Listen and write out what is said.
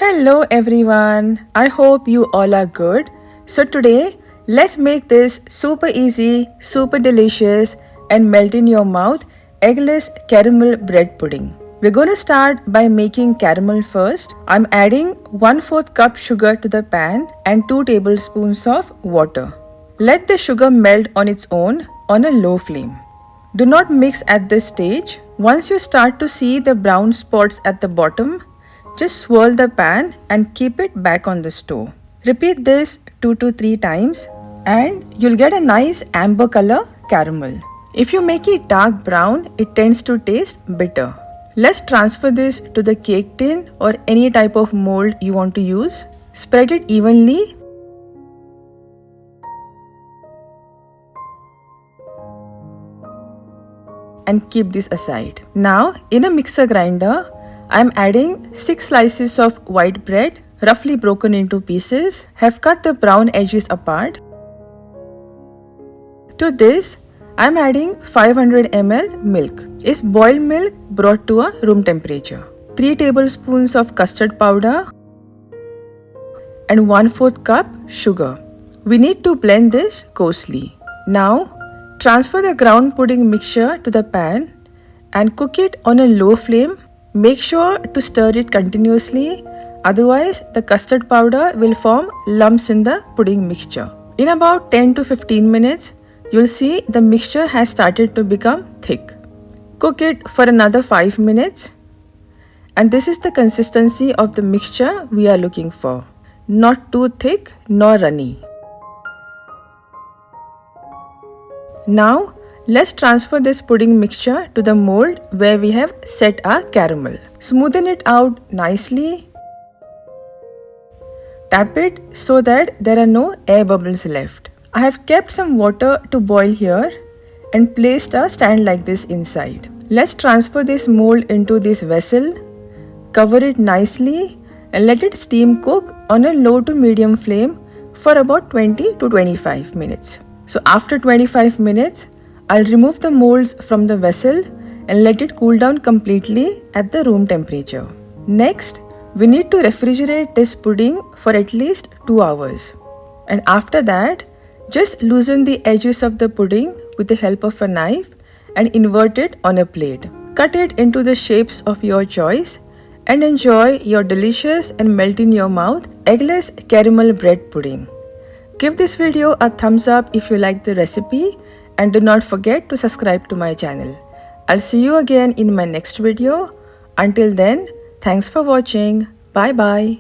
Hello everyone, I hope you all are good. So today, let's make this super easy, super delicious and melt in your mouth eggless caramel bread pudding. We're going to start by making caramel first. I'm adding 1/4 cup sugar to the pan and 2 tablespoons of water. Let the sugar melt on its own on a low flame. Do not mix at this stage. Once you start to see the brown spots at the bottom, just swirl the pan and keep it back on the stove. Repeat this 2 to 3 times and you'll get a nice amber color caramel. If you make it dark brown, it tends to taste bitter. Let's transfer this to the cake tin or any type of mold you want to use. Spread it evenly. And keep this aside. Now, in a mixer grinder, I am adding 6 slices of white bread, roughly broken into pieces. Have cut the brown edges apart. To this, I am adding 500 ml milk. Is boiled milk brought to a room temperature. 3 tablespoons of custard powder and 1/4 cup sugar. We need to blend this coarsely. Now, transfer the ground pudding mixture to the pan and cook it on a low flame. Make sure to stir it continuously, otherwise the custard powder will form lumps in the pudding mixture. In about 10 to 15 minutes, you'll see the mixture has started to become thick. Cook it for another 5 minutes. And this is the consistency of the mixture we are looking for. Not too thick nor runny. Now, let's transfer this pudding mixture to the mold where we have set our caramel. Smoothen it out nicely. Tap it so that there are no air bubbles left. I have kept some water to boil here and placed a stand like this inside. Let's transfer this mold into this vessel. Cover it nicely and let it steam cook on a low to medium flame for about 20 to 25 minutes. So after 25 minutes, I'll remove the molds from the vessel and let it cool down completely at the room temperature. Next, we need to refrigerate this pudding for at least 2 hours. And after that, just loosen the edges of the pudding with the help of a knife and invert it on a plate. Cut it into the shapes of your choice and enjoy your delicious and melt in your mouth eggless caramel bread pudding. Give this video a thumbs up if you like the recipe and do not forget to subscribe to my channel. I'll see you again in my next video. Until then, thanks for watching. Bye bye.